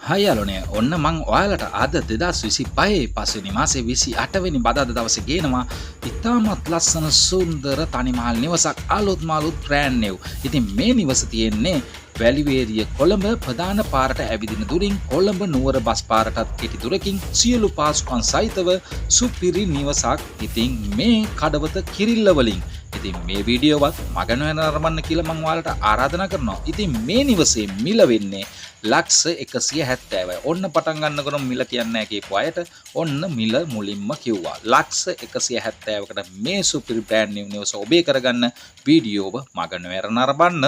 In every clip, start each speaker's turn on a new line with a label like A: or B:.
A: හයියාලුනේ ඔන්න මං ඔයාලට අද 2025 පස්වෙනි මාසේ 28 වෙනි බදාදා දවසේ ගේනවා ඉතාමත් ලස්සන සුන්දර තනිමහල් නිවසක් අලුත් බ්‍රෑන්ඩ් නිව්. ඉතින් මේ නිවස තියෙන්නේ වැලිවේරිය කොළඹ ප්‍රධාන පාරට ඇවිදින දුරින් කොළඹ නුවර බස් පාරටත් කෙටි දුරකින් සියලු පාසුකම් සහිතව සුපිරි නිවසක්. ඉතින් මේ කඩවත කිරිල්ල වලින් ඉතින් මේ වීඩියෝවත් මගන නරඹන්න කියලා මම ඔයාලට ආරාධනා කරනවා. ඉතින් මේ නිවසේ මිල වෙන්නේ ලක්ෂ 170යි. ඔන්න පටන් ගන්නකොට මිල කියන්නේ නැහැ කියපු අයට ඔන්න මිල මුලින්ම කිව්වා. ලක්ෂ 170කට මේ සුපිරි බ්‍රෑන්ඩ් නිව් නිවස ඔබේ කරගන්න වීඩියෝව මගන නරඹන්න.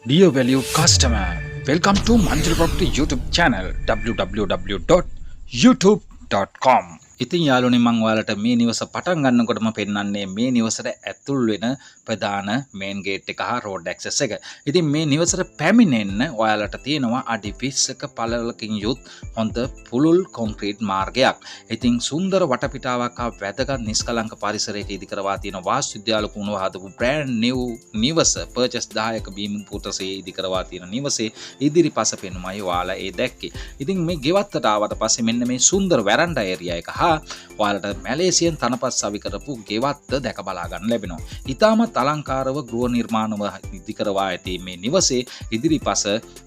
A: Dear valued customer, welcome to Manjul Property YouTube channel www.youtube.com. ඉතින් යාළුවනේ මම ඔයාලට මේ නිවස පටන් ගන්නකොටම පෙන්වන්නේ මේ නිවසට ඇතුල් වෙන ප්‍රධාන මේන් ගේට් එක හා රෝඩ් ඇක්සස් එක. ඉතින් මේ නිවසට පැමිණෙන්න ඔයාලට තියෙනවා අඩි 20ක පළලකින් යුත් හොඳ පුළුල් කොන්ක්‍රීට් මාර්ගයක්. ඉතින් සුන්දර වටපිටාවක් හා වැදගත් නිස්කලංක පරිසරයක ඉදිකරවා තියෙන වාස්තු විද්‍යාල කුණුව හදපු බ්‍රෑන්ඩ් නිව් නිවස පර්චස් 10ක බීමින් පුටසේ ඉදිකරවා තියෙන නිවසේ ඉදිරිපස පෙනුමයි ඔයාලා ඒ දැක්කේ. ඉතින් මේ ගෙවත්තට ආවට පස්සේ මෙන්න මේ සුන්දර වැරන්ඩා ඒරියා එක ඔයාලට මැලේසියන් තනපත් සවි කරපු ගෙවත්ත දැක බලා ගන්න ලැබෙනවා. ඉතාමත් අලංකාරව ගෘහ නිර්මාණව ඉදිකරවා ඇති මේ නිවසේ ඉදිරිපස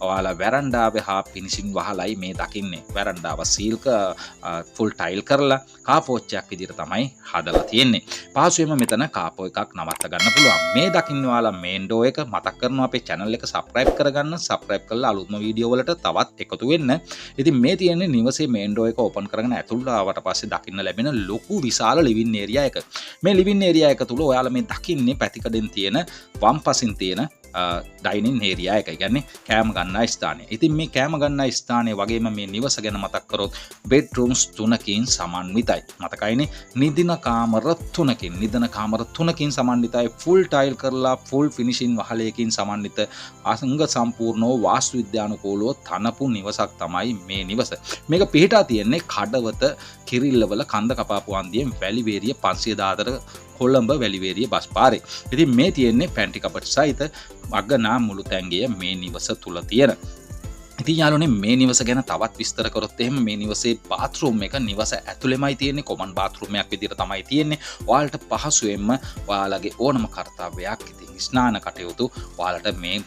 A: ඔයාලා වැරන්ඩාවේ හා ෆිනිෂින් වහලයි මේ දකින්නේ. වැරන්ඩාව සීල්ක ෆුල් ටයිල් කරලා කාපෝච්චයක් විදිහට තමයි හදලා තියෙන්නේ. පහසුවෙන්ම මෙතන කාපෝ එකක් නවත්ත ගන්න පුළුවන්. මේ දකින්න ඔයාලා මේන් ඩෝ එක මතක් කරනවා අපේ channel එක subscribe කරගන්න. subscribe කරලා අලුත්ම වීඩියෝ වලට තවත් එකතු වෙන්න. ඉතින් මේ තියෙන්නේ නිවසේ මේන් ඩෝ එක ඕපන් කරගෙන ඇතුළට ආවට පස්සේ දකින්න ලැබෙන ලොකු විශාල ලිවින් ඒරියා එක. මේ ලිවින් ඒරියා එක තුල ඔයාලා මේ දකින්නේ පැතිකඩෙන් තියෙන වම් පසින් තියෙන ඩයිනින් ඒරියා එක. කියන්නේ කෑම ගන්න ස්ථානය. ඉතින් මේ කෑම ගන්න ස්ථානය වගේම මේ නිවස ගැන මතක් කරොත් බෙඩ්රූම්ස් 3කින් සමන්විතයි. මතකයිනේ නිදින කාමර 3කින් සමන්විතයි. ෆුල් ටයිල් කරලා ෆුල් ෆිනිෂින් වහලයකින් සමන්විත අංග සම්පූර්ණව වාස්තු විද්‍යානුකූලව තනපු නිවසක් තමයි මේ නිවස. මේක පිහිටා තියෙන්නේ කඩවත කිරිල්ලවල කන්ද කපාපු අන්දියෙන් වැලිවේරිය 514 කොළඹ වැලිවේරිය බස් පාරේ. ඉතින් මේ තියෙන්නේ පැන්ටි කපට් සහිත අගනා මුළු තැන්ගිය මේ නිවස තුල තියෙන. ඉතින් යාළුවනේ මේ නිවස ගැන තවත් විස්තර කරොත් එහෙම මේ නිවසේ බාත්රූම් එක නිවස ඇතුළෙමයි තියෙන්නේ. කොමන් බාත්රූම් එකක් විදිහට තමයි තියෙන්නේ. ඔයාලට පහසුවෙන්ම ඔයාලගේ ඕනම කාර්යයක් ඉතින් ස්නාන කටයුතු ඔයාලට මේ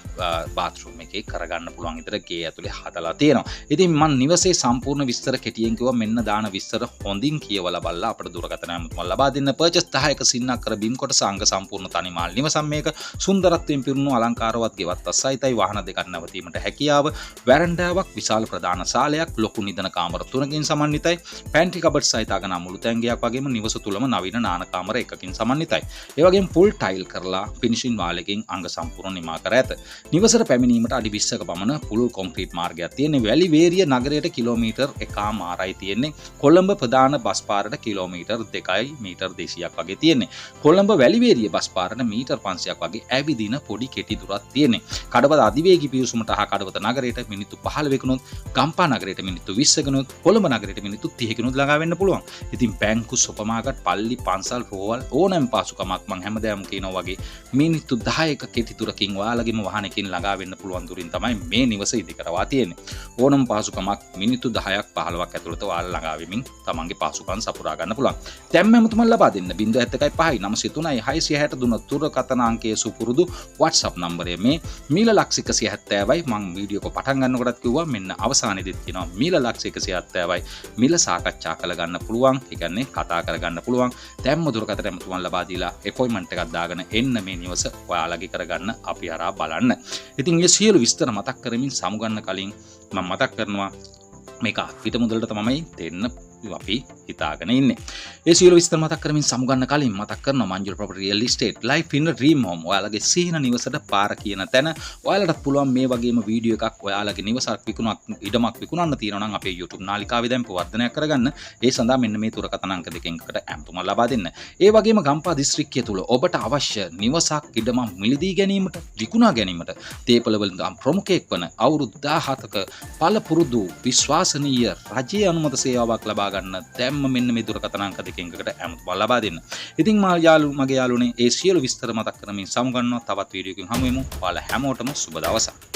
A: බාත්රූම් එකේ කරගන්න පුළුවන් විතර ගේ ඇතුලේ හදලා තියෙනවා. ඉතින් මම නිවසේ සම්පූර්ණ විස්තර කෙටියෙන් කිව්වා. මෙන්න දාන විස්තර හොඳින් කියවලා බලලා අපිට දුරකථන නමුත් ලබා දෙන්න. පර්චස් 10ක සින්නක් කර බිම් කොටස අංග සම්පූර්ණ තනිමාල් නිවසක් මේක. සුන්දරත්වයෙන් පිරුණු අලංකාරවත් ගෙවත්ත සහිතයි. වාහන දෙකක් නැවතීමට හැකියාව. වැරන්ඩාවක් විශාල ප්‍රධාන ශාලයක් ලොකු නිදන කාමර 3කින් සමන්විතයි. පැන්ට්‍රි කබඩ් සහිත අගනා මුළු තැන්ගයක් වගේම නිවස තුලම නවීන නාන කාමර එකකින් සමන්විතයි. ඒ වගේම ෆුල් ටයිල් කරලා ෆිනිෂින් වාලකින් අංග සම්පූර්ණ නිමා කර ඇත. නිවසට පැමිණීමට අඩි 20ක පමණ පුළුල් කොන්ක්‍රීට් මාර්ගයක් තියෙන්නේ. වැලිවේරිය නගරයට කිලෝමීටර් 1.5යි තියෙන්නේ. කොළඹ ප්‍රධාන බස් පාරට කිලෝමීටර් 2යි මීටර් 200ක් වගේ තියෙන්නේ. කොළඹ වැලිවේරිය බස් පාරට මීටර් 500ක් වගේ ඇවිදින පොඩි කෙටි දුරක් තියෙන්නේ. කඩවත අධිවේගී පිවිසුමට හා කඩවත නගරයට මිනිත්තු 15කනොත් ගම්පා නගරයට මිනිත්තු 20කනොත් කොළඹ නගරයට මිනිත්තු 30කනොත් ළඟා වෙන්න පුළුවන්. ඉතින් බැංකු සුපර්මාකට් පල්ලි පන්සල් රෝවල් ඕනෑම පාසුකමක් මම හැමදාම කියනවා වගේ මිනිත්තු 10ක කෙටි දුරකින් ඔයාලගේම වාහනයකින් ළඟා වෙන්න පුළුවන් දුරින් තමයි මේ නිවස ඉදිකරවා තියෙන්නේ. ඕනම පාසුකමක් මිනිත්තු 10ක් 15ක් ඇතුළත ඔයාලා ළඟා වෙමින් තමන්ගේ පාසුකම් සපුරා ගන්න පුළුවන්. දැන් මම තුමන් ලබා දෙන්න 071 903 663 දුරකථන අංකයේ සුපුරුදු WhatsApp නම්බරය මේ මීල ලක්ෂ 170යි. මම වීඩියෝ එක පටන් ගන්නකොටත් කිව්වා මෙන්න අවසානයේදීත් කියනවා මීල ලක්ෂ 170යි. මිල සාකච්ඡා කළ ගන්න පුළුවන්. ඒ කියන්නේ කතා කර ගන්න පුළුවන්. දැන්ම දුරකථනය තුමන් ලබා දීලා අපොයින්ට්මන්ට් එකක් දාගෙන එන්න මේ නිවස ඔයාලගේ කරගන්න අපි හරහා බලන්න. ඉතින් මේ සියලු විස්තර මතක් කරමින් සමුගන්න කලින් මම මතක් කරනවා මේක පිට මුදලට තමයි දෙන්න අපි හිතාගෙන ඉන්නේ. ඒ සියලු විස්තර මතක් කරමින් සමුගන්න කලින් මතක් කරනවා මංජුල් ප්‍රොපර්ටි රියල් ඉස්ටේට් ලයිෆ් ඉන් ඩ්‍රීම් හෝම්. ඔයාලගේ සිහින නිවසට පාර කියන තැන. ඔයාලට පුළුවන් මේ වගේම වීඩියෝ එකක් ඔයාලගේ නිවසක් විකුණක් ඉඩමක් විකුණන්න තියෙනවා නම් අපේ YouTube නාලිකාවේ දැන් ප්‍රවර්ධනයක් කරගන්න. ඒ සඳහා මෙන්න මේ දුරකථන අංක දෙකෙන් එකට ඇමතුමක් ලබා දෙන්න. ඒ වගේම ගම්පහ දිස්ත්‍රික්කය තුල ඔබට අවශ්‍ය නිවසක් ඉඩමක් මිලදී ගැනීමට විකුණා ගැනීමට තේපල වලින් ප්‍රමුඛයෙක් වන අවුරුදු 17ක පළපුරුදු විශ්වාසනීය රජයේ අනුමත සේවාවක් ලබා ගන්න දැම්ම මෙන්න මේ දුරකථන අංක දෙකෙන් එකට ඇමතුමක් ලබා දෙන්න. ඉතින් මගේ යාළුවනේ ඒ සියලු විස්තර මතක් කරමින් සමුගන්නවා. තවත් වීඩියෝකින් හමු වෙමු. ඔයාලා හැමෝටම සුබ දවසක්.